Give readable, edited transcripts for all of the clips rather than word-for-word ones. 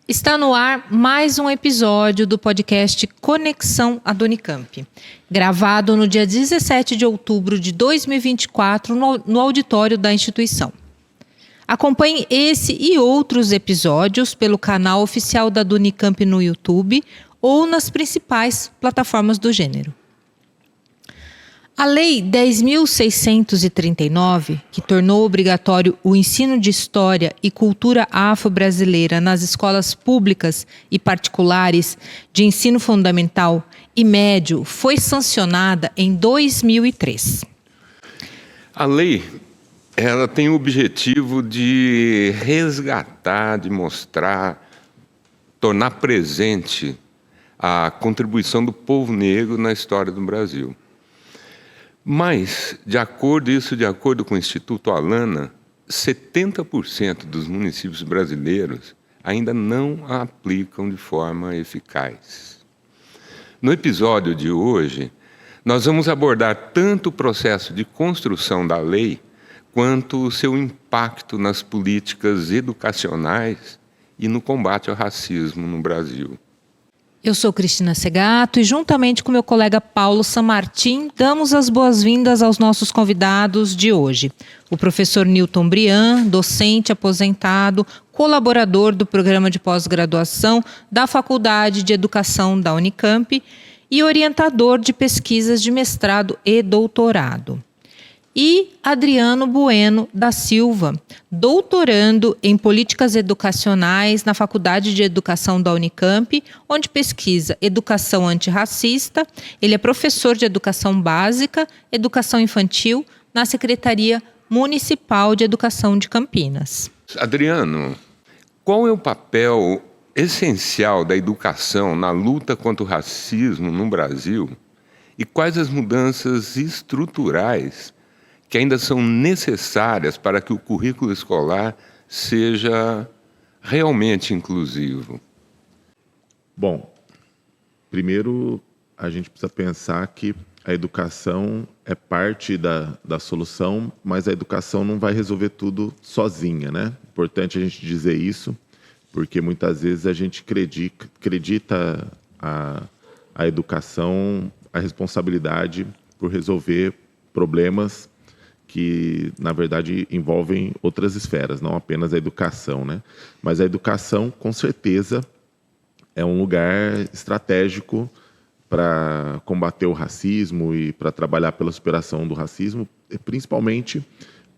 Está no ar mais um episódio do podcast Conexão à Unicamp, gravado no dia 17 de outubro de 2024 no auditório da instituição. Acompanhe esse e outros episódios pelo canal oficial da Unicamp no YouTube ou nas principais plataformas do gênero. A Lei 10.639, que tornou obrigatório o ensino de História e Cultura Afro-Brasileira nas escolas públicas e particulares de ensino fundamental e médio, foi sancionada em 2003. A lei ela tem o objetivo de resgatar, de mostrar, tornar presente a contribuição do povo negro na história do Brasil. Mas, de acordo com o Instituto Alana, 70% dos municípios brasileiros ainda não a aplicam de forma eficaz. No episódio de hoje, nós vamos abordar tanto o processo de construção da lei, quanto o seu impacto nas políticas educacionais e no combate ao racismo no Brasil. Eu sou Cristina Segato e, juntamente com meu colega Paulo Sanmartin, damos as boas-vindas aos nossos convidados de hoje. O professor Newton Brian, docente aposentado, colaborador do programa de pós-graduação da Faculdade de Educação da Unicamp e orientador de pesquisas de mestrado e doutorado. E Adriano Bueno da Silva, doutorando em Políticas Educacionais na Faculdade de Educação da Unicamp, onde pesquisa educação antirracista. Ele é professor de Educação Básica, Educação Infantil, na Secretaria Municipal de Educação de Campinas. Adriano, qual é o papel essencial da educação na luta contra o racismo no Brasil e quais as mudanças estruturais que ainda são necessárias para que o currículo escolar seja realmente inclusivo? Bom, primeiro a gente precisa pensar que a educação é parte da solução, mas a educação não vai resolver tudo sozinha, né? Importante a gente dizer isso, porque muitas vezes a gente acredita a educação, a responsabilidade por resolver problemas que, na verdade, envolvem outras esferas, não apenas a educação, né? Mas a educação, com certeza, é um lugar estratégico para combater o racismo e para trabalhar pela superação do racismo, principalmente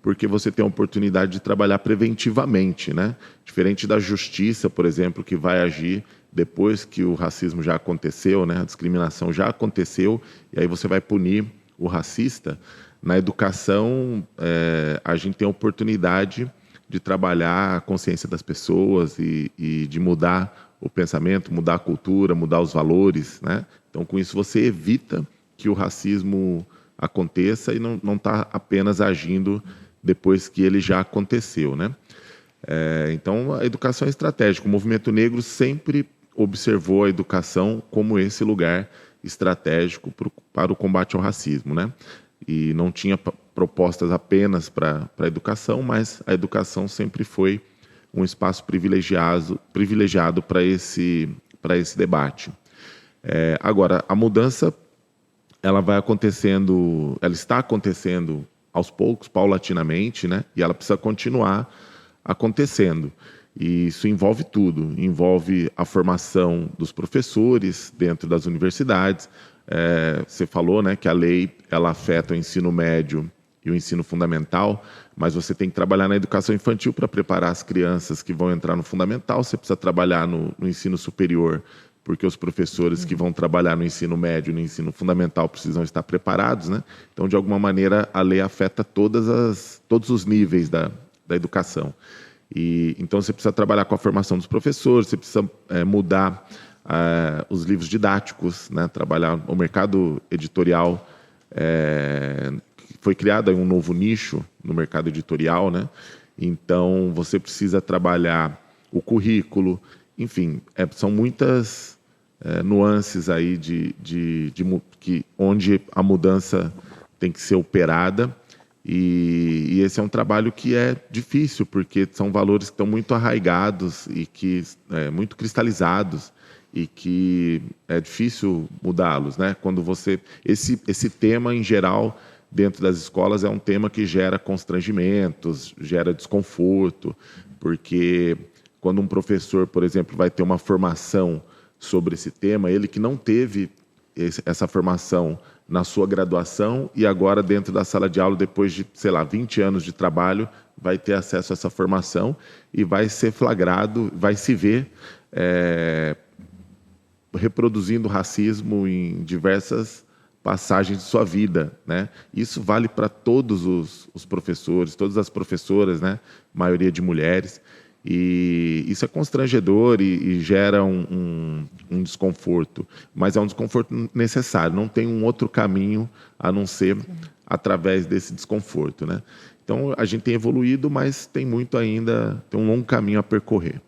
porque você tem a oportunidade de trabalhar preventivamente, né? Diferente da justiça, por exemplo, que vai agir depois que o racismo já aconteceu, né? A discriminação já aconteceu, e aí você vai punir o racista. Na educação, a gente tem a oportunidade de trabalhar a consciência das pessoas e de mudar o pensamento, mudar a cultura, mudar os valores, né? Então, com isso, você evita que o racismo aconteça e não está apenas agindo depois que ele já aconteceu, né? Então, a educação é estratégica. O movimento negro sempre observou a educação como esse lugar estratégico para o combate ao racismo, né? E não tinha propostas apenas para a educação, mas a educação sempre foi um espaço privilegiado para esse debate. Agora, a mudança ela está acontecendo aos poucos, paulatinamente, né? E ela precisa continuar acontecendo. E isso envolve tudo, envolve a formação dos professores dentro das universidades. Você falou, né, que a lei ela afeta o ensino médio e o ensino fundamental, mas você tem que trabalhar na educação infantil para preparar as crianças que vão entrar no fundamental. Você precisa trabalhar no ensino superior, porque os professores que vão trabalhar no ensino médio e no ensino fundamental precisam estar preparados, né? Então, de alguma maneira, a lei afeta todos os níveis da educação. Então, você precisa trabalhar com a formação dos professores, você precisa mudar os livros didáticos, né? Trabalhar o mercado editorial, foi criado aí um novo nicho no mercado editorial, né? Então, você precisa trabalhar o currículo, enfim, são muitas nuances aí onde a mudança tem que ser operada. E esse é um trabalho que é difícil, porque são valores que estão muito arraigados e que muito cristalizados, e que é difícil mudá-los, né? Quando esse tema em geral dentro das escolas é um tema que gera constrangimentos, gera desconforto, porque quando um professor, por exemplo, vai ter uma formação sobre esse tema, ele que não teve essa formação na sua graduação e agora dentro da sala de aula, depois de, 20 anos de trabalho, vai ter acesso a essa formação e vai ser flagrado, vai se ver reproduzindo racismo em diversas passagens de sua vida, né? Isso vale para todos os professores, todas as professoras, né? Maioria de mulheres. E isso é constrangedor e gera um desconforto, mas é um desconforto necessário, não tem um outro caminho a não ser através desse desconforto, né? Então, a gente tem evoluído, mas tem muito ainda, tem um longo caminho a percorrer.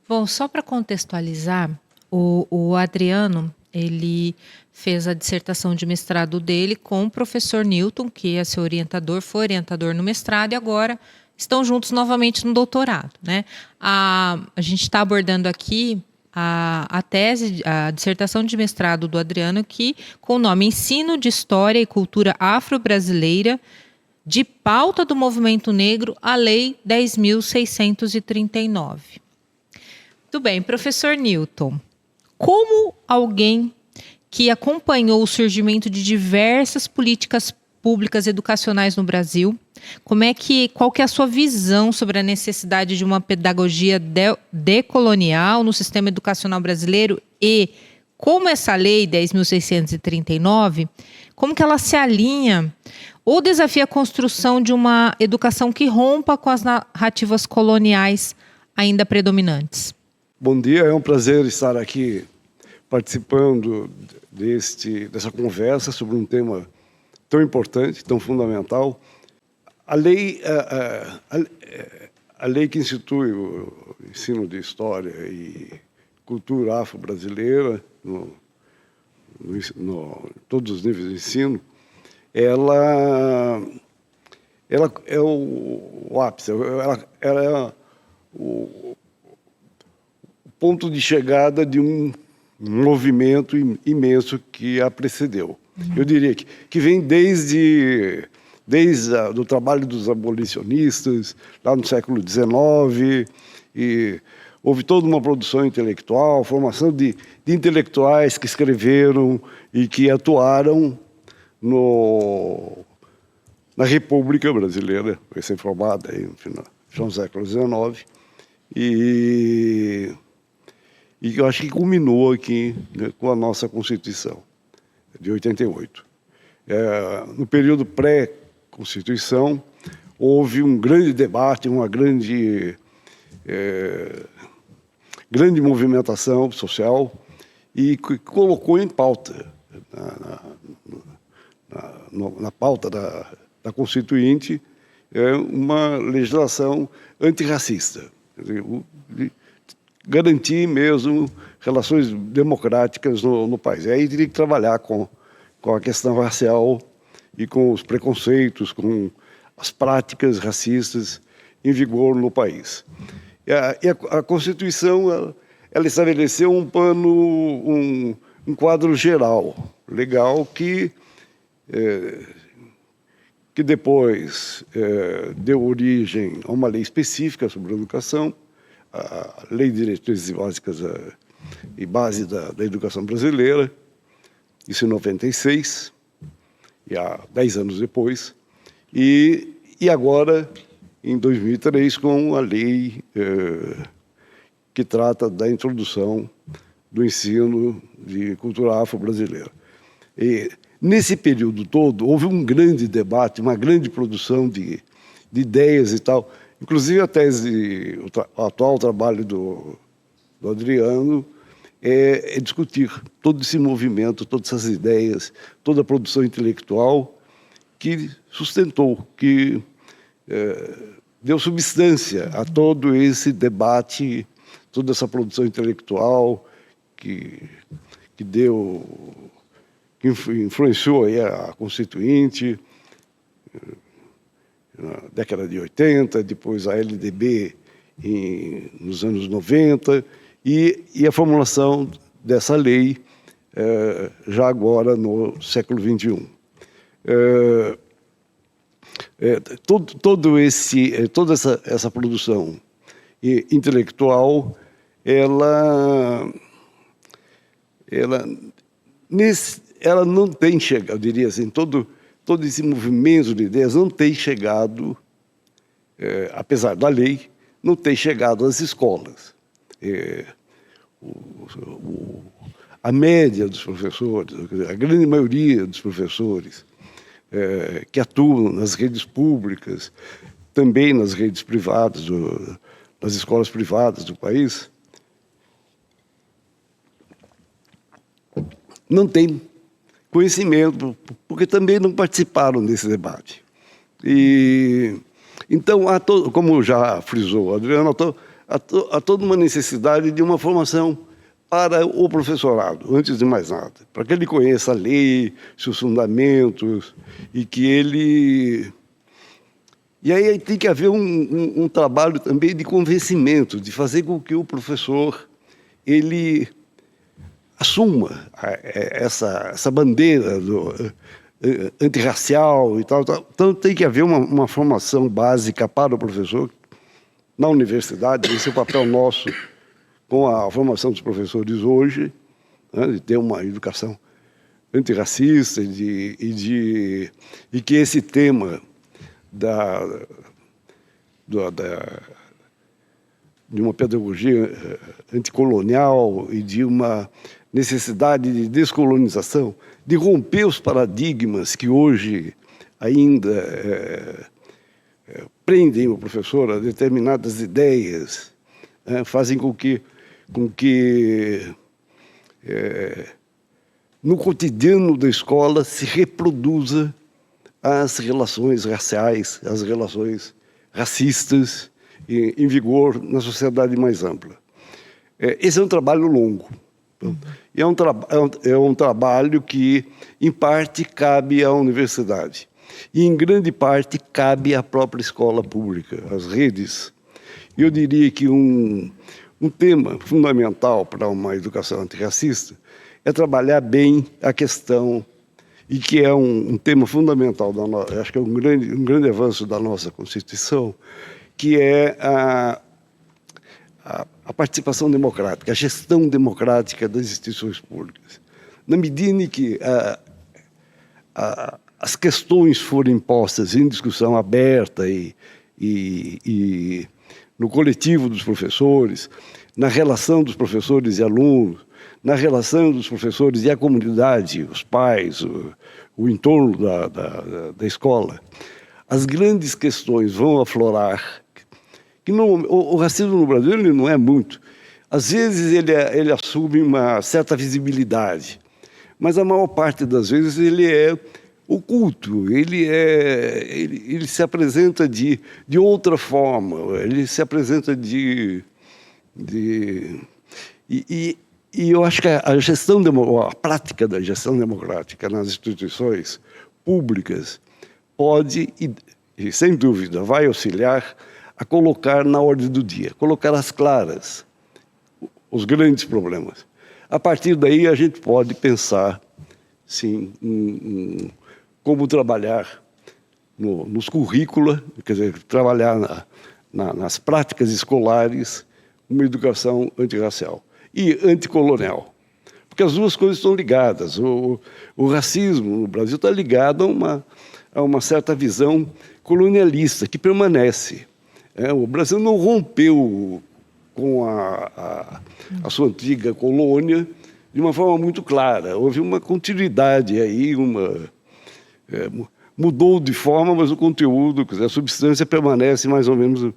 Bom, só para contextualizar, o Adriano, ele fez a dissertação de mestrado dele com o professor Newton, que é seu orientador, foi orientador no mestrado e agora estão juntos novamente no doutorado, né? A gente está abordando aqui a tese, a dissertação de mestrado do Adriano, que com o nome Ensino de História e Cultura Afro-Brasileira, de pauta do movimento negro, a Lei 10.639. Muito bem, professor Newton, como alguém que acompanhou o surgimento de diversas políticas públicas educacionais no Brasil, qual que é a sua visão sobre a necessidade de uma pedagogia decolonial no sistema educacional brasileiro e como essa lei 10.639, como que ela se alinha ou desafia a construção de uma educação que rompa com as narrativas coloniais ainda predominantes? Bom dia, é um prazer estar aqui participando dessa conversa sobre um tema tão importante, tão fundamental. A lei que institui o ensino de História e Cultura Afro-Brasileira, todos os níveis de ensino, ela é o ápice, ela é o ponto de chegada de um movimento imenso que a precedeu. Eu diria que vem desde do trabalho dos abolicionistas, lá no século XIX, e houve toda uma produção intelectual, formação de intelectuais que escreveram e que atuaram na República Brasileira, recém-formada aí no final do século XIX, e eu acho que culminou aqui, né, com a nossa Constituição de 88. No período pré-Constituição, houve um grande debate, uma grande movimentação social e que colocou em pauta, na pauta da Constituinte, uma legislação antirracista. Quer dizer, garantir mesmo relações democráticas no país. E aí teria que trabalhar com a questão racial e com os preconceitos, com as práticas racistas em vigor no país. E a Constituição ela estabeleceu um quadro geral, legal, que depois deu origem a uma lei específica sobre a educação, a Lei de Diretrizes Básicas e Base da Educação Brasileira, isso em 96, e há 10 anos depois, e agora, em 2003, com a lei que trata da introdução do ensino de cultura afro-brasileira. E nesse período todo, houve um grande debate, uma grande produção de ideias e tal. Inclusive, o atual trabalho do Adriano é discutir todo esse movimento, todas essas ideias, toda a produção intelectual que sustentou, que deu substância a todo esse debate, toda essa produção intelectual que influenciou aí a Constituinte, na década de 80, depois a LDB nos anos 90, e a formulação dessa lei já agora no século XXI. Toda essa produção intelectual, ela não tem chegado, eu diria assim, todo esse movimento de ideias não tem chegado, apesar da lei, não tem chegado às escolas. A média dos professores, a grande maioria dos professores que atuam nas redes públicas, também nas redes privadas, nas escolas privadas do país, não tem conhecimento, porque também não participaram desse debate. Então, como já frisou Adriano, há toda uma necessidade de uma formação para o professorado, antes de mais nada, para que ele conheça a lei, seus fundamentos, e que ele... E aí tem que haver um trabalho também de convencimento, de fazer com que o professor ele assuma essa bandeira antirracial e tal. Então tem que haver uma formação básica para o professor na universidade. Esse é o papel nosso com a formação dos professores hoje, né, de ter uma educação antirracista e que esse tema de uma pedagogia anticolonial e de uma necessidade de descolonização, de romper os paradigmas que hoje ainda prendem o professor a determinadas ideias, fazem com que no cotidiano da escola se reproduza as relações raciais, as relações racistas em vigor na sociedade mais ampla. Esse é um trabalho longo. E é um trabalho que, em parte, cabe à universidade. E, em grande parte, cabe à própria escola pública, às redes. Eu diria que um tema fundamental para uma educação antirracista é trabalhar bem a questão, e que é um tema fundamental, acho que é um grande avanço da nossa Constituição, que é a participação democrática, a gestão democrática das instituições públicas. Na medida em que as questões forem postas em discussão aberta e no coletivo dos professores, na relação dos professores e alunos, na relação dos professores e a comunidade, os pais, o entorno da escola, as grandes questões vão aflorar. Que o racismo no Brasil ele não é muito. Às vezes ele assume uma certa visibilidade, mas a maior parte das vezes ele é oculto, ele se apresenta de outra forma, ele se apresenta e eu acho que a prática da gestão democrática nas instituições públicas pode, e sem dúvida, vai auxiliar a colocar na ordem do dia, colocar às claras os grandes problemas. A partir daí, a gente pode pensar, sim, em como trabalhar nos currícula, quer dizer, trabalhar nas práticas escolares uma educação antirracial e anticolonial. Porque as duas coisas estão ligadas. O racismo no Brasil está ligado a uma certa visão colonialista que permanece. O Brasil não rompeu com a sua antiga colônia de uma forma muito clara. Houve uma continuidade aí, mudou de forma, mas o conteúdo, a substância permanece mais ou menos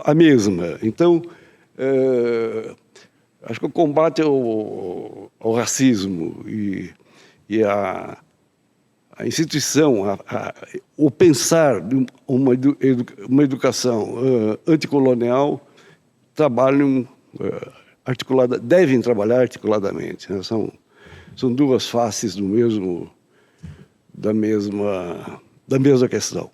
a mesma. Então, acho que o combate ao racismo e a a instituição, o pensar de uma educação anticolonial trabalham devem trabalhar articuladamente, né? São duas faces da mesma questão.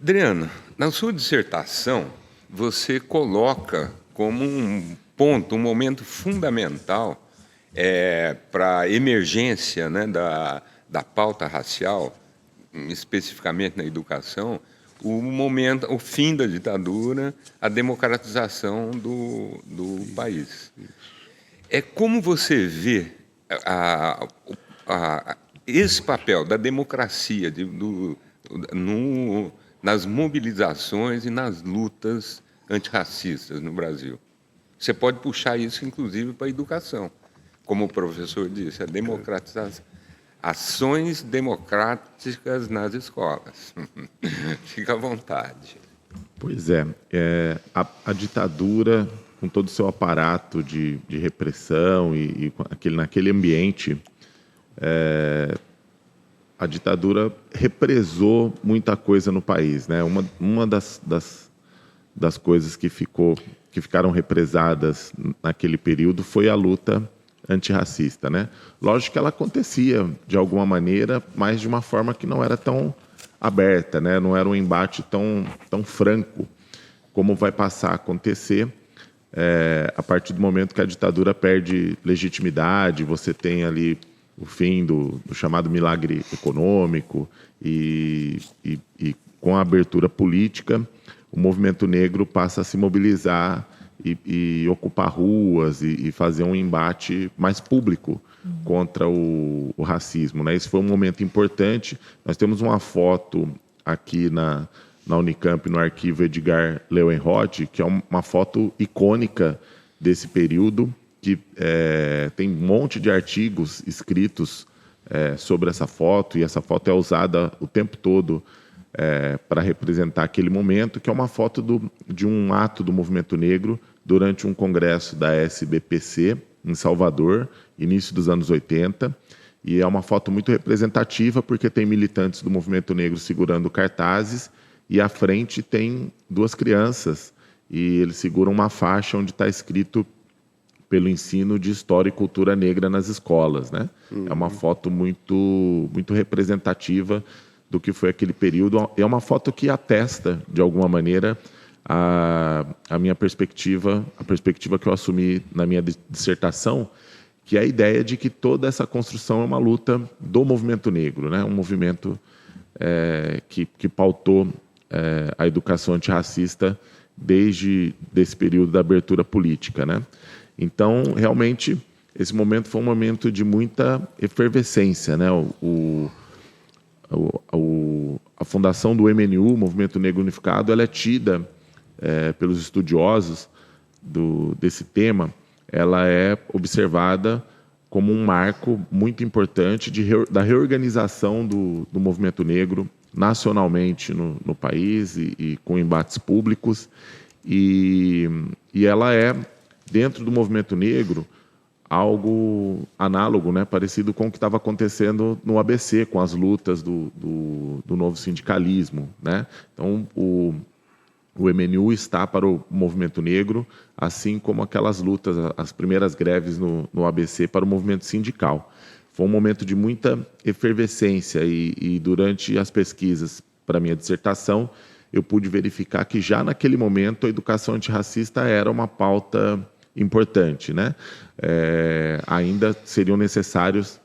Adriana, na sua dissertação, você coloca como um ponto, um momento fundamental para a emergência, né, da pauta racial, especificamente na educação, o fim da ditadura, a democratização do país. Como você vê esse papel da democracia nas mobilizações e nas lutas antirracistas no Brasil? Você pode puxar isso, inclusive, para a educação. Como o professor disse, a democratização. Ações democráticas nas escolas. Fica à vontade. Pois é. A ditadura, com todo o seu aparato de repressão e naquele ambiente, a ditadura represou muita coisa no país, né? Uma das coisas que ficaram represadas naquele período foi a luta antirracista, né? Lógico que ela acontecia de alguma maneira, mas de uma forma que não era tão aberta, né? Não era um embate tão franco como vai passar a acontecer a partir do momento que a ditadura perde legitimidade. Você tem ali o fim do chamado milagre econômico e com a abertura política, o movimento negro passa a se mobilizar e ocupar ruas e fazer um embate mais público contra o racismo, né? Esse foi um momento importante. Nós temos uma foto aqui na Unicamp, no arquivo Edgar Leuenroth, que é uma foto icônica desse período, que tem um monte de artigos escritos sobre essa foto, e essa foto é usada o tempo todo para representar aquele momento, que é uma foto de um ato do movimento negro durante um congresso da SBPC, em Salvador, início dos anos 80, e é uma foto muito representativa porque tem militantes do movimento negro segurando cartazes e à frente tem duas crianças e eles seguram uma faixa onde está escrito pelo ensino de história e cultura negra nas escolas, né? É uma foto muito, muito representativa do que foi aquele período. É uma foto que atesta, de alguma maneira, a minha perspectiva, a perspectiva que eu assumi na minha dissertação, que é a ideia de que toda essa construção é uma luta do movimento negro, né? Um movimento que pautou a educação antirracista desde esse período da abertura política, né? Então, realmente, esse momento foi um momento de muita efervescência, né? A fundação do MNU, Movimento Negro Unificado, ela é tida pelos estudiosos desse tema, ela é observada como um marco muito importante da reorganização do movimento negro nacionalmente no país e com embates públicos. E ela é, dentro do movimento negro, algo análogo, né, parecido com o que estava acontecendo no ABC, com as lutas do novo sindicalismo, né? Então, o MNU está para o movimento negro, assim como aquelas lutas, as primeiras greves no ABC para o movimento sindical. Foi um momento de muita efervescência e durante as pesquisas para a minha dissertação, eu pude verificar que já naquele momento a educação antirracista era uma pauta importante, né? Ainda seriam necessárias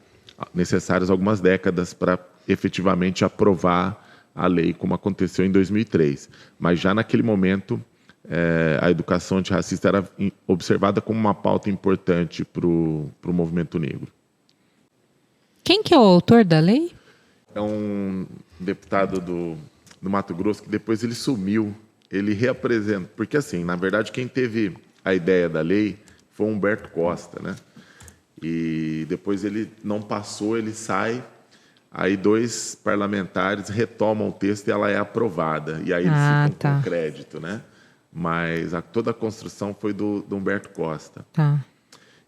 algumas décadas para efetivamente aprovar a lei, como aconteceu em 2003. Mas já naquele momento, a educação antirracista era observada como uma pauta importante para o movimento negro. Quem que é o autor da lei? É um deputado do Mato Grosso que depois ele sumiu. Ele reapresenta, porque assim, na verdade, quem teve a ideia da lei foi o Humberto Costa, né? E depois ele não passou, ele sai, aí 2 parlamentares retomam o texto e ela é aprovada. E aí eles ficam com crédito, né? Mas toda a construção foi do Humberto Costa. Tá.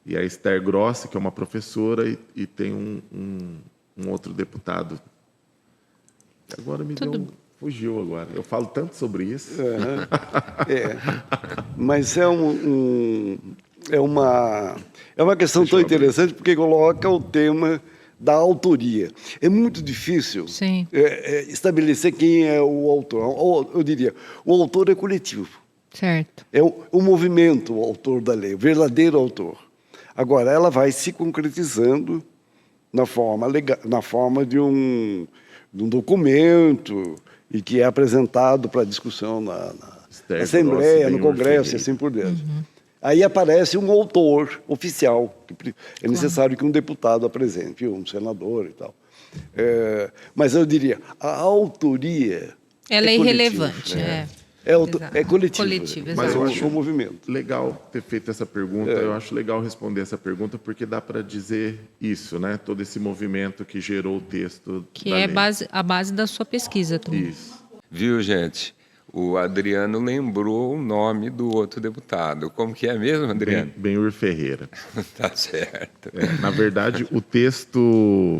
E a Esther Grossi, que é uma professora, e tem um um outro deputado. Agora fugiu agora. Eu falo tanto sobre isso. Mas é uma questão tão interessante porque coloca o tema da autoria. É muito difícil estabelecer quem é o autor. Eu diria, o autor é coletivo. Certo. É o movimento, o autor da lei, o verdadeiro autor. Agora, ela vai se concretizando na forma de um documento e que é apresentado para discussão na Assembleia, no Congresso e assim por diante. Aí aparece um autor oficial, que é necessário que um deputado apresente, um senador e tal. Mas eu diria, a autoria ela é irrelevante. É coletivo. Mas eu acho um movimento. legal ter feito essa pergunta. Eu acho legal responder essa pergunta porque dá para dizer isso, né? Todo esse movimento que gerou o texto Que da é lei. a base da sua pesquisa também. Isso. Viu, gente? O Adriano lembrou o nome do outro deputado. Como que é mesmo, Adriano? Benhur Ferreira. Tá certo. Na verdade, o texto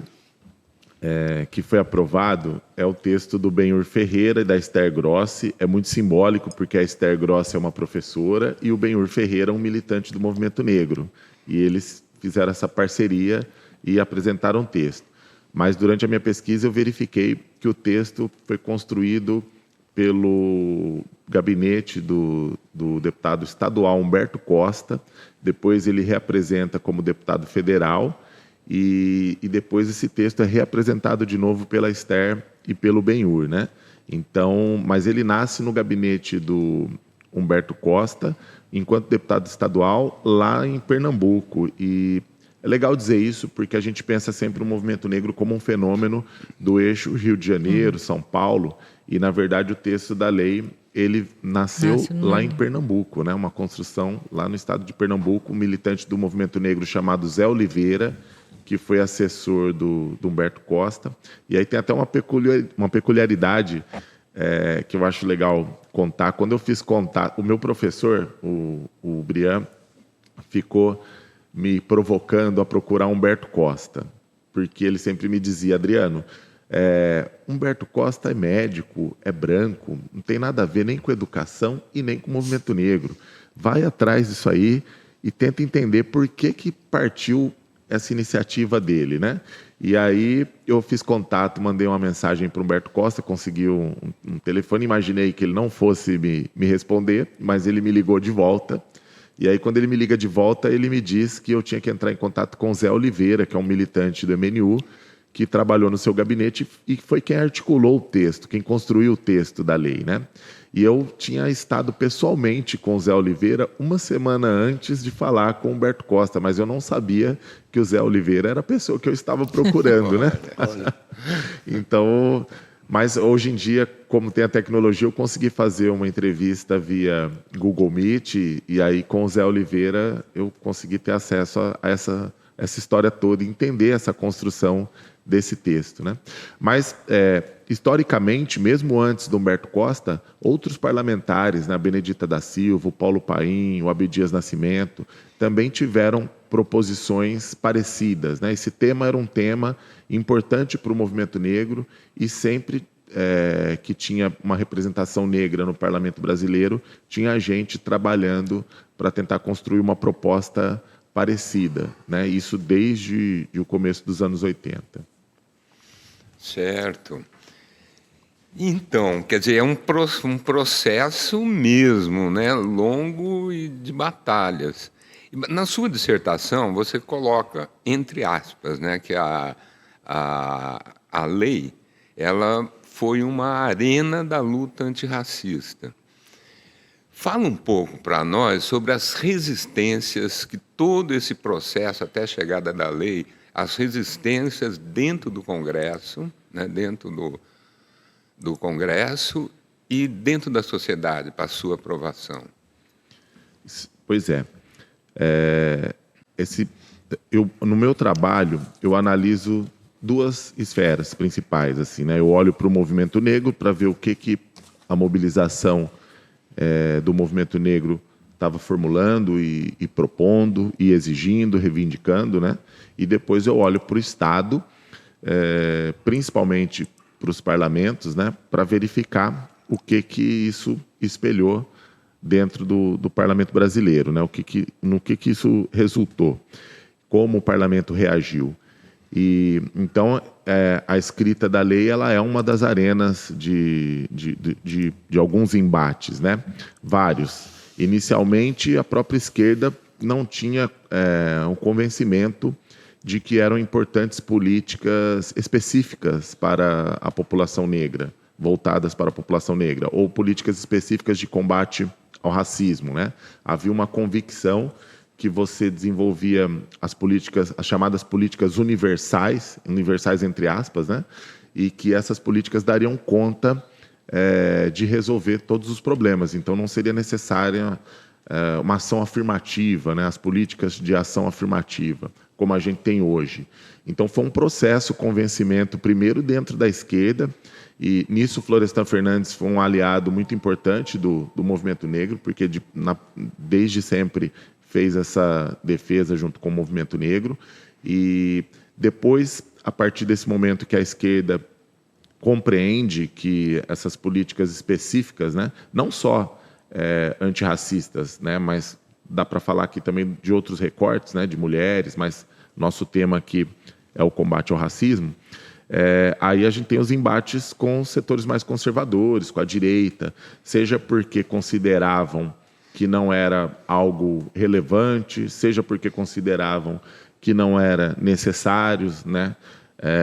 que foi aprovado é o texto do Benhur Ferreira e da Esther Grossi. É muito simbólico porque a Esther Grossi é uma professora e o Benhur Ferreira é um militante do movimento negro. E eles fizeram essa parceria e apresentaram o texto. Mas durante a minha pesquisa eu verifiquei que o texto foi construído pelo gabinete do deputado estadual Humberto Costa, depois ele reapresenta como deputado federal e depois esse texto é reapresentado de novo pela Esther e pelo Benhur, né? Então, mas ele nasce no gabinete do Humberto Costa, enquanto deputado estadual, lá em Pernambuco. E é legal dizer isso porque a gente pensa sempre no movimento negro como um fenômeno do eixo Rio de Janeiro, São Paulo, e, na verdade, o texto da lei ele nasceu lá em Pernambuco, né? Uma construção lá no estado de Pernambuco, um militante do movimento negro chamado Zé Oliveira, que foi assessor do Humberto Costa. E aí tem até uma peculiaridade que eu acho legal contar. Quando eu fiz contato, o meu professor, o Brian, ficou me provocando a procurar Humberto Costa, porque ele sempre me dizia, Adriano, Humberto Costa é médico, é branco, não tem nada a ver nem com educação e nem com o movimento negro. Vai atrás disso aí e tenta entender por que partiu essa iniciativa dele, né? E aí eu fiz contato, mandei uma mensagem para o Humberto Costa, consegui um telefone, imaginei que ele não fosse me responder, mas ele me ligou de volta. E aí quando ele me liga de volta, ele me diz que eu tinha que entrar em contato com o Zé Oliveira, que é um militante do MNU, que trabalhou no seu gabinete e foi quem articulou o texto, quem construiu o texto da lei, né? E eu tinha estado pessoalmente com o Zé Oliveira uma semana antes de falar com o Humberto Costa, mas eu não sabia que o Zé Oliveira era a pessoa que eu estava procurando, né? Então, mas hoje em dia, como tem a tecnologia, eu consegui fazer uma entrevista via Google Meet e aí com o Zé Oliveira eu consegui ter acesso a essa história toda e entender essa construção desse texto, né? Mas, historicamente, mesmo antes do Humberto Costa, outros parlamentares, né, a Benedita da Silva, o Paulo Paim, o Abdias Nascimento, também tiveram proposições parecidas, né? Esse tema era um tema importante para o movimento negro e sempre que tinha uma representação negra no parlamento brasileiro, tinha gente trabalhando para tentar construir uma proposta parecida, né? Isso desde o começo dos anos 80. Certo. Então, quer dizer, é um processo mesmo, né? Longo e de batalhas. Na sua dissertação, você coloca, entre aspas, né, que a lei ela foi uma arena da luta antirracista. Fala um pouco para nós sobre as resistências que todo esse processo até a chegada da lei, as resistências dentro do Congresso, né, dentro do Congresso e dentro da sociedade para a sua aprovação. Pois é. No meu trabalho, eu analiso duas esferas principais. Assim, né? Eu olho para o movimento negro para ver o que a mobilização do movimento negro estava formulando e propondo, e exigindo, reivindicando, né? E depois eu olho para o Estado principalmente para os parlamentos, né, para verificar o que isso espelhou dentro do parlamento brasileiro, né, no que isso resultou, como o parlamento reagiu. E então a escrita da lei ela é uma das arenas de alguns embates, né? Vários. Inicialmente, a própria esquerda não tinha um convencimento de que eram importantes políticas específicas para a população negra, voltadas para a população negra, ou políticas específicas de combate ao racismo, né? Havia uma convicção que você desenvolvia as chamadas políticas universais entre aspas, né? E que essas políticas dariam conta de resolver todos os problemas. Então, não seria necessária uma ação afirmativa, né? As políticas de ação afirmativa, como a gente tem hoje. Então, foi um processo, convencimento, primeiro dentro da esquerda, e nisso Florestan Fernandes foi um aliado muito importante do movimento negro, porque desde sempre fez essa defesa junto com o movimento negro. E depois, a partir desse momento que a esquerda compreende que essas políticas específicas, né, não só antirracistas, né, mas dá para falar aqui também de outros recortes, né, de mulheres, mas nosso tema aqui é o combate ao racismo. Aí a gente tem os embates com os setores mais conservadores, com a direita, seja porque consideravam que não era algo relevante, seja porque consideravam que não era necessário, né?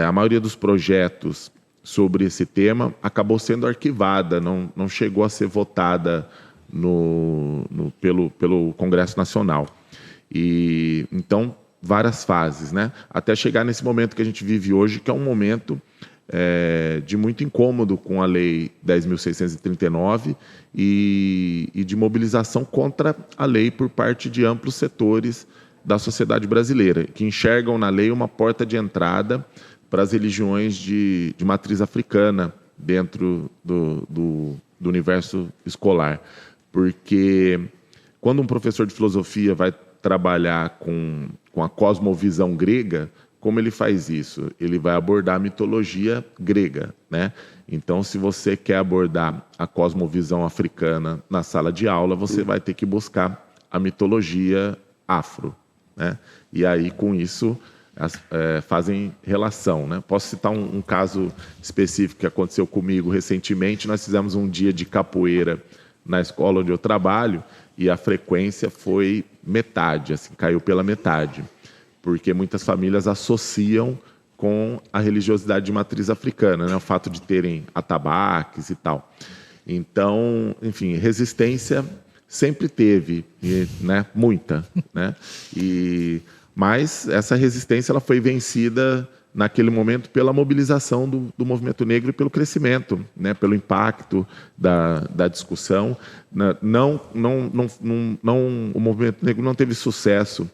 A maioria dos projetos sobre esse tema acabou sendo arquivada, não chegou a ser votada pelo Congresso Nacional. E então, várias fases, né? Até chegar nesse momento que a gente vive hoje, que é um momento de muito incômodo com a Lei 10.639 e de mobilização contra a lei por parte de amplos setores da sociedade brasileira, que enxergam na lei uma porta de entrada para as religiões de matriz africana dentro do universo escolar. Porque quando um professor de filosofia vai trabalhar com a cosmovisão grega, como ele faz isso? Ele vai abordar a mitologia grega, né? Então, se você quer abordar a cosmovisão africana na sala de aula, você vai ter que buscar a mitologia afro, né? E aí, com isso, fazem relação, né? Posso citar um caso específico que aconteceu comigo recentemente. Nós fizemos um dia de capoeira na escola onde eu trabalho e a frequência foi metade, assim, caiu pela metade, porque muitas famílias associam com a religiosidade de matriz africana, né? O fato de terem atabaques e tal. Então, enfim, resistência sempre teve, né? Muita, né? Mas essa resistência ela foi vencida naquele momento pela mobilização do movimento negro e pelo crescimento, né? Pelo impacto da discussão. O movimento negro não teve sucesso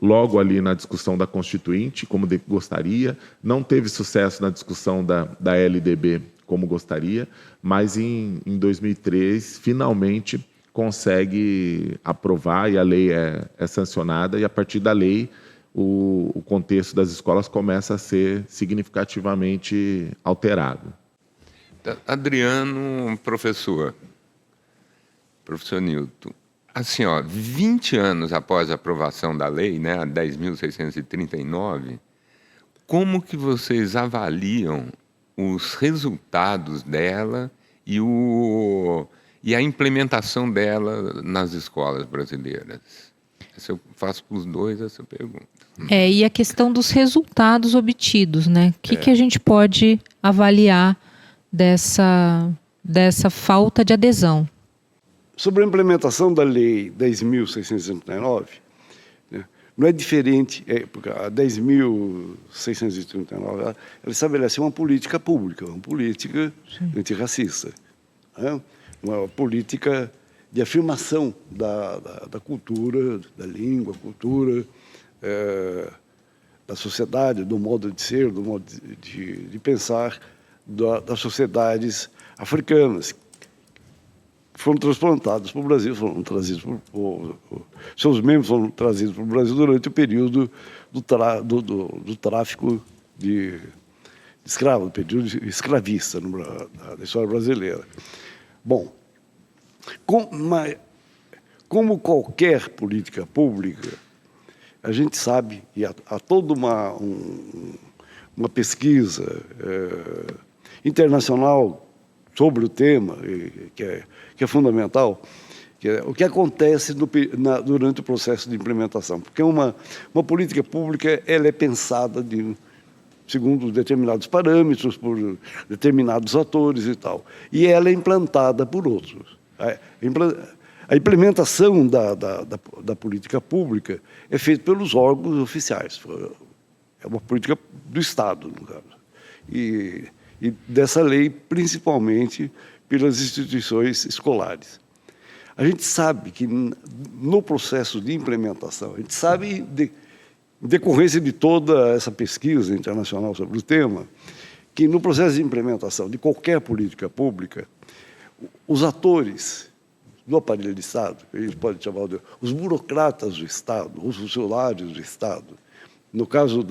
logo ali na discussão da Constituinte, como gostaria, não teve sucesso na discussão da LDB, como gostaria, mas em 2003, finalmente, consegue aprovar e a lei é sancionada, e a partir da lei, o contexto das escolas começa a ser significativamente alterado. Adriano, professor Nilton, assim, 20 anos após a aprovação da lei, né, a 10.639, como que vocês avaliam os resultados dela e a implementação dela nas escolas brasileiras? Eu faço para os dois essa pergunta. E a questão dos resultados obtidos, né? O que a gente pode avaliar dessa falta de adesão? Sobre a implementação da Lei 10.639, né, não é diferente, porque a 10.639 ela estabelece uma política pública, uma política antirracista, né, uma política de afirmação da cultura, da língua, cultura, da sociedade, do modo de ser, do modo de pensar das sociedades africanas, foram transplantados para o Brasil, foram trazidos seus membros foram trazidos para o Brasil durante o período do tráfico escravo, do período escravista da história brasileira. Bom, como qualquer política pública, a gente sabe, e há toda uma pesquisa internacional sobre o tema, que é fundamental, que é o que acontece durante o processo de implementação. Porque uma política pública ela é pensada segundo determinados parâmetros, por determinados atores e tal. E ela é implantada por outros. A implementação da política pública é feita pelos órgãos oficiais. É uma política do Estado, no caso. E dessa lei, principalmente pelas instituições escolares. A gente sabe que no processo de implementação, a gente sabe, em decorrência de toda essa pesquisa internacional sobre o tema, que no processo de implementação de qualquer política pública, os atores do aparelho de Estado, que a gente pode chamar de os burocratas do Estado, os funcionários do Estado, no caso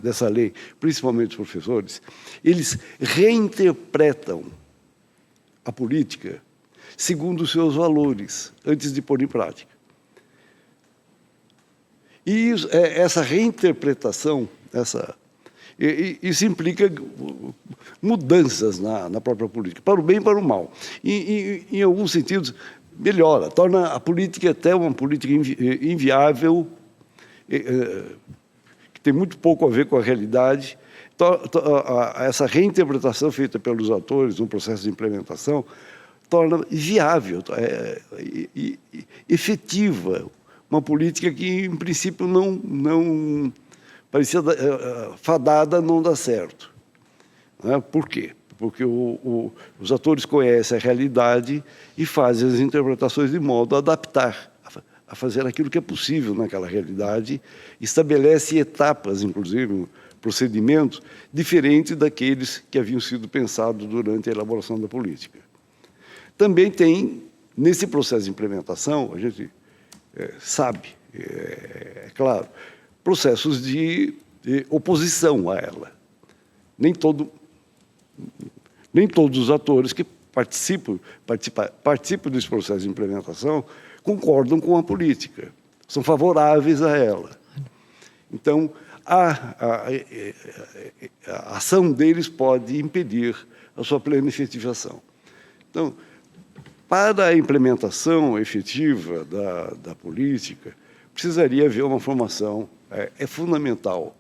dessa lei, principalmente os professores, eles reinterpretam a política segundo os seus valores, antes de pôr em prática. E essa reinterpretação, isso implica mudanças na própria política, para o bem e para o mal. E em alguns sentidos, melhora, torna a política até uma política inviável, que tem muito pouco a ver com a realidade. Essa reinterpretação feita pelos atores no processo de implementação torna viável, efetiva, uma política que, em princípio, não parecia fadada a não dar certo. Por quê? Porque os atores conhecem a realidade e fazem as interpretações de modo a adaptar, a fazer aquilo que é possível naquela realidade, estabelece etapas, inclusive, procedimentos diferentes daqueles que haviam sido pensados durante a elaboração da política. Também tem, nesse processo de implementação, a gente sabe, é claro, processos de oposição a ela. Nem todos os atores que participam desse processo de implementação concordam com a política, são favoráveis a ela. Então, a ação deles pode impedir a sua plena efetivação. Então, para a implementação efetiva da política, precisaria haver uma formação, é fundamental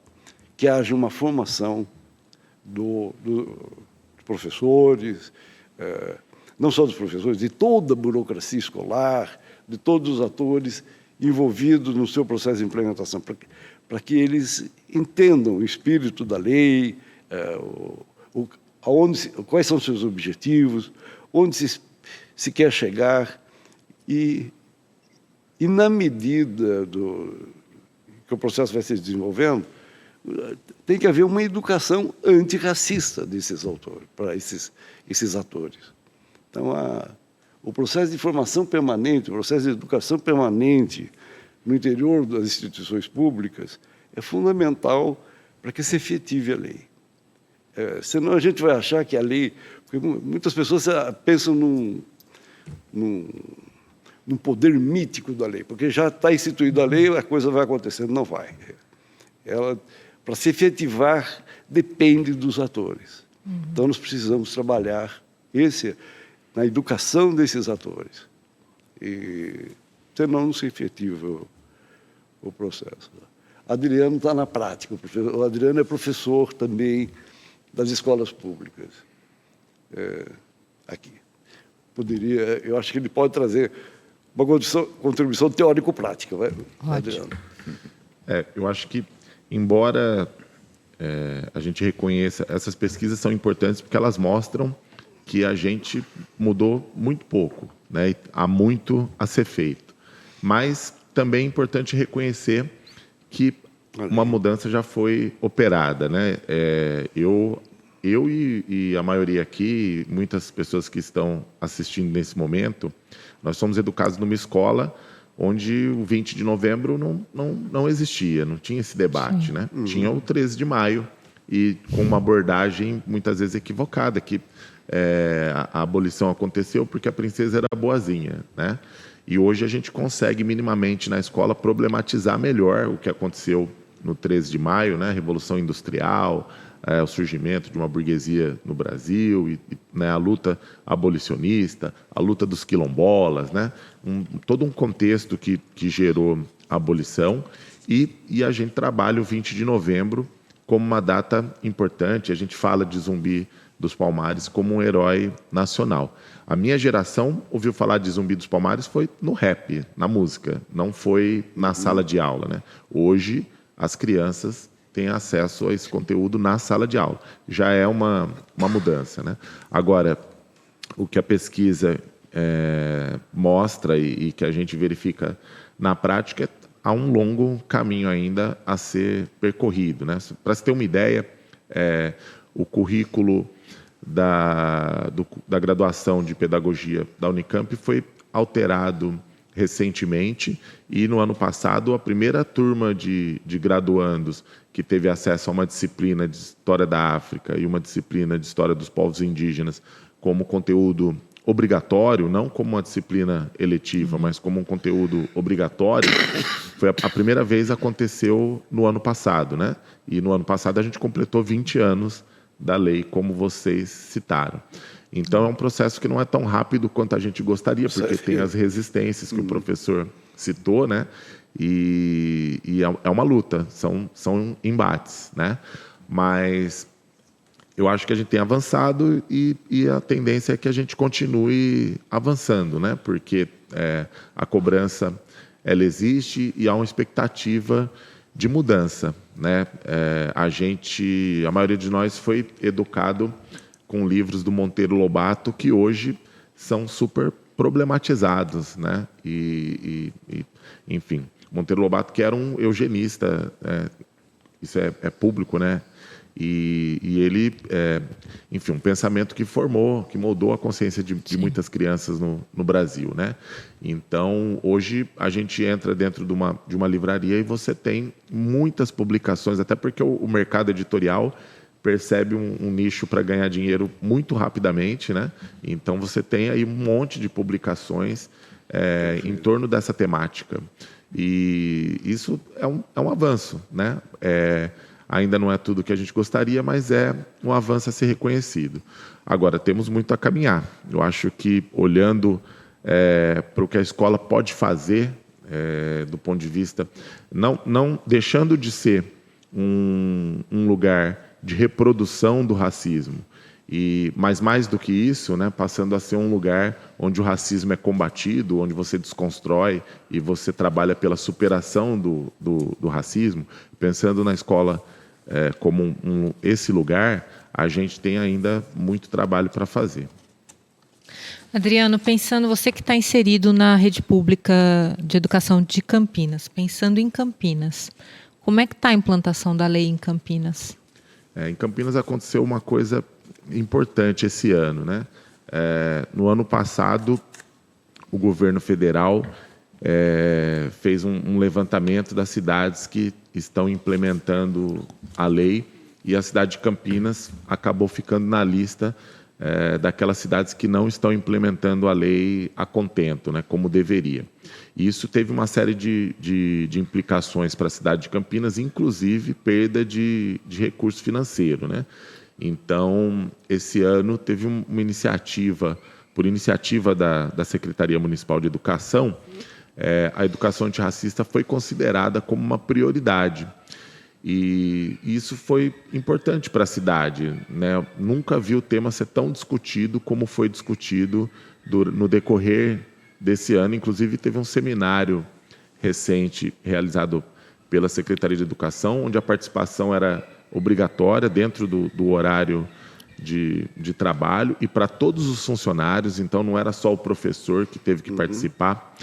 que haja uma formação dos professores, não só dos professores, de toda a burocracia escolar, de todos os atores envolvidos no seu processo de implementação, para que eles entendam o espírito da lei, quais são os seus objetivos, onde se quer chegar e na medida que o processo vai se desenvolvendo, tem que haver uma educação antirracista desses autores, para esses atores. Então, o processo de formação permanente, o processo de educação permanente no interior das instituições públicas é fundamental para que se efetive a lei. Senão a gente vai achar que a lei... Porque muitas pessoas pensam num poder mítico da lei, porque já está instituída a lei, a coisa vai acontecendo. Não vai. Ela, para se efetivar, depende dos atores. Então, nós precisamos trabalhar na educação desses atores. Senão não se efetiva o processo. Adriano está na prática. O Adriano é professor também das escolas públicas. Aqui. Eu acho que ele pode trazer uma contribuição teórico-prática. Adriano. Eu acho que, embora a gente reconheça, essas pesquisas são importantes porque elas mostram que a gente mudou muito pouco, né? Há muito a ser feito. Mas também é importante reconhecer que uma mudança já foi operada, né? Eu e a maioria aqui, muitas pessoas que estão assistindo nesse momento, nós somos educados numa escola onde o 20 de novembro não existia, não tinha esse debate, né? Tinha o 13 de maio, e com uma abordagem muitas vezes equivocada, que a abolição aconteceu porque a princesa era boazinha, né? E hoje a gente consegue minimamente na escola problematizar melhor o que aconteceu no 13 de maio, né? Revolução Industrial, o surgimento de uma burguesia no Brasil, né, a luta abolicionista, a luta dos quilombolas, né? Todo um contexto que gerou a abolição, e a gente trabalha o 20 de novembro como uma data importante. A gente fala de Zumbi dos Palmares como um herói nacional. A minha geração ouviu falar de Zumbi dos Palmares foi no rap, na música, não foi na sala de aula, né? Hoje, as crianças têm acesso a esse conteúdo na sala de aula. Já é uma mudança, né? Agora, o que a pesquisa mostra e que a gente verifica na prática há um longo caminho ainda a ser percorrido, né? Para se ter uma ideia, o currículo da graduação de pedagogia da Unicamp foi alterado recentemente, e no ano passado a primeira turma de graduandos que teve acesso a uma disciplina de História da África e uma disciplina de História dos Povos Indígenas como conteúdo obrigatório, não como uma disciplina eletiva, mas como um conteúdo obrigatório, foi a primeira vez aconteceu no ano passado, né? E no ano passado a gente completou 20 anos da lei, como vocês citaram. Então é um processo que não é tão rápido quanto a gente gostaria, porque tem as resistências que o professor citou, né? E é uma luta, são embates, né? Mas eu acho que a gente tem avançado, e a tendência é que a gente continue avançando, né? Porque a cobrança ela existe e há uma expectativa de mudança, né? A maioria de nós foi educado com livros do Monteiro Lobato que hoje são super problematizados, né? Enfim, Monteiro Lobato, que era um eugenista, isso é público, né? E ele, enfim, um pensamento que moldou a consciência de muitas crianças no Brasil, né? Então, hoje a gente entra dentro de uma livraria e você tem muitas publicações, até porque o mercado editorial percebe um nicho para ganhar dinheiro muito rapidamente, né? Então você tem aí um monte de publicações em torno dessa temática. E isso é um avanço, né? Ainda não é tudo que a gente gostaria, mas é um avanço a ser reconhecido. Agora, temos muito a caminhar. Eu acho que, olhando para o que a escola pode fazer, do ponto de vista, não deixando de ser um lugar de reprodução do racismo, mas mais do que isso, né, passando a ser um lugar onde o racismo é combatido, onde você desconstrói e você trabalha pela superação do racismo. Pensando na escola como esse lugar, a gente tem ainda muito trabalho para fazer. Adriano, pensando, você que está inserido na rede pública de educação de Campinas, pensando em Campinas, como é que está a implantação da lei em Campinas? Em Campinas aconteceu uma coisa importante esse ano, né? No ano passado, o governo federal fez um levantamento das cidades que estão implementando a lei, e a cidade de Campinas acabou ficando na lista daquelas cidades que não estão implementando a lei a contento, né, como deveria. E isso teve uma série de implicações para a cidade de Campinas, inclusive perda de recurso financeiro, né? Então, esse ano teve uma iniciativa, por iniciativa da Secretaria Municipal de Educação, a educação antirracista foi considerada como uma prioridade. E isso foi importante para a cidade, né? Nunca vi o tema ser tão discutido como foi discutido no decorrer desse ano. Inclusive, teve um seminário recente realizado pela Secretaria de Educação, onde a participação era obrigatória dentro do horário de trabalho e para todos os funcionários. Então, não era só o professor que teve que participar,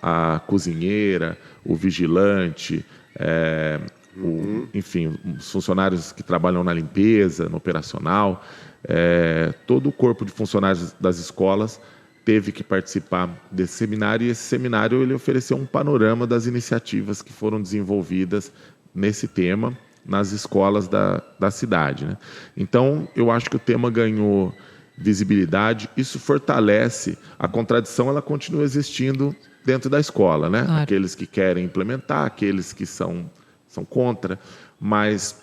a cozinheira, o vigilante, enfim, os funcionários que trabalham na limpeza, no operacional, todo o corpo de funcionários das escolas teve que participar desse seminário, e esse seminário ele ofereceu um panorama das iniciativas que foram desenvolvidas nesse tema, nas escolas da cidade, né? Então, eu acho que o tema ganhou visibilidade, isso fortalece, a contradição ela continua existindo dentro da escola, né? Claro. Aqueles que querem implementar, aqueles que são contra, mas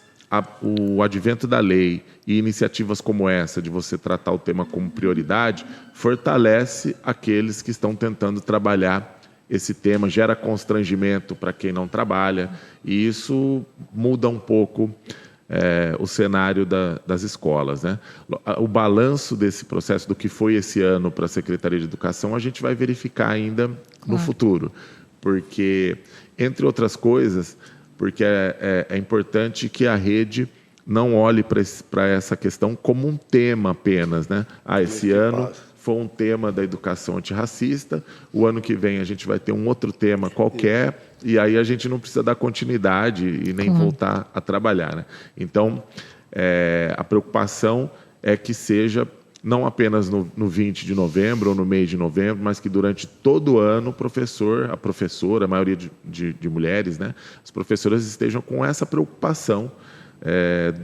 o advento da lei e iniciativas como essa, de você tratar o tema como prioridade, fortalece aqueles que estão tentando trabalhar esse tema, gera constrangimento para quem não trabalha, e isso muda um pouco o cenário das escolas, né? O balanço desse processo, do que foi esse ano para a Secretaria de Educação, a gente vai verificar ainda no futuro, porque, entre outras coisas, porque é importante que a rede não olhe para essa questão como um tema apenas, né? Esse ano foi um tema da educação antirracista, o ano que vem a gente vai ter um outro tema qualquer, e aí a gente não precisa dar continuidade e nem voltar a trabalhar, né? Então, a preocupação é que seja não apenas no 20 de novembro ou no mês de novembro, mas que durante todo o ano a professora, a maioria de mulheres, né, as professoras estejam com essa preocupação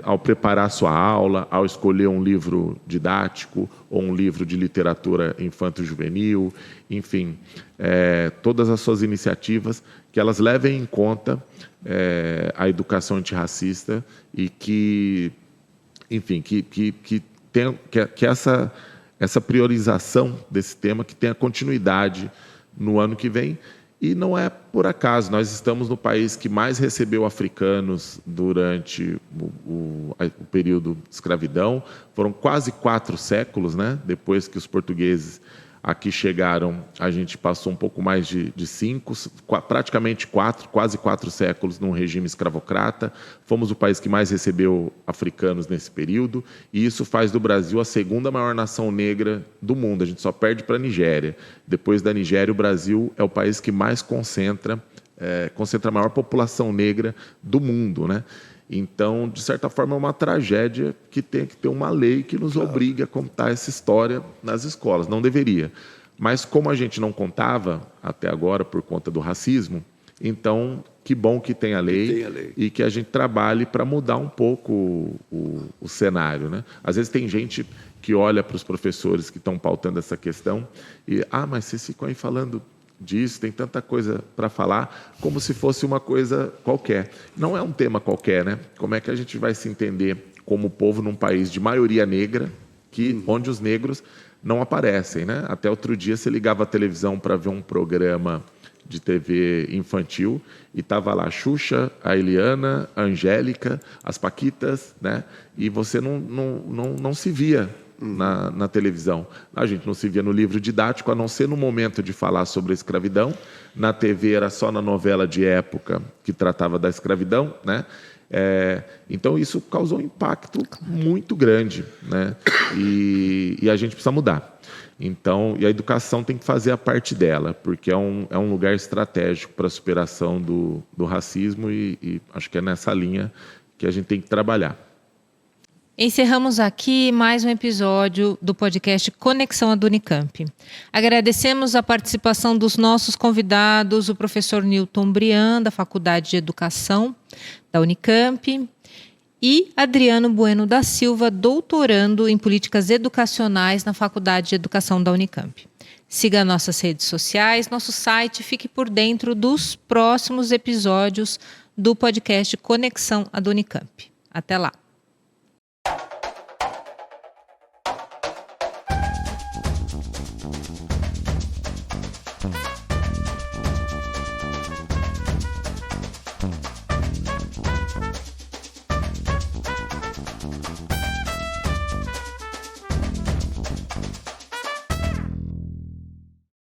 ao preparar sua aula, ao escolher um livro didático ou um livro de literatura infanto-juvenil, enfim, todas as suas iniciativas, que elas levem em conta a educação antirracista e que, enfim, que essa priorização desse tema que tenha continuidade no ano que vem. E não é por acaso, nós estamos no país que mais recebeu africanos durante o período de escravidão. Foram quase 4 séculos, né? Depois que os portugueses aqui chegaram, a gente passou um pouco mais de 5, praticamente 4, quase 4 séculos num regime escravocrata. Fomos o país que mais recebeu africanos nesse período, e isso faz do Brasil a segunda maior nação negra do mundo. A gente só perde para a Nigéria. Depois da Nigéria, o Brasil é o país que mais concentra a maior população negra do mundo, né? Então, de certa forma, é uma tragédia que tem que ter uma lei que nos obrigue a contar essa história nas escolas. Não deveria. Mas como a gente não contava até agora por conta do racismo, então, que bom que tem a lei e que a gente trabalhe para mudar um pouco o cenário, né? Às vezes tem gente que olha para os professores que estão pautando essa questão e, mas vocês ficam aí falando disso, tem tanta coisa para falar, como se fosse uma coisa qualquer. Não é um tema qualquer, né? Como é que a gente vai se entender como povo num país de maioria negra, onde os negros não aparecem, né? Até outro dia você ligava a televisão para ver um programa de TV infantil e estava lá a Xuxa, a Eliana, a Angélica, as Paquitas, né? E você não se via na televisão. A gente não se via no livro didático, a não ser no momento de falar sobre a escravidão. Na TV era só na novela de época que tratava da escravidão, né? Então isso causou um impacto muito grande, né? E a gente precisa mudar. Então, e a educação tem que fazer a parte dela, porque é um lugar estratégico para a superação do racismo e acho que é nessa linha que a gente tem que trabalhar. Encerramos aqui mais um episódio do podcast Conexão à Unicamp. Agradecemos a participação dos nossos convidados, o professor Nilton Briand, da Faculdade de Educação da Unicamp, e Adriano Bueno da Silva, doutorando em Políticas Educacionais na Faculdade de Educação da Unicamp. Siga nossas redes sociais, nosso site, fique por dentro dos próximos episódios do podcast Conexão à Unicamp. Até lá! Thank you.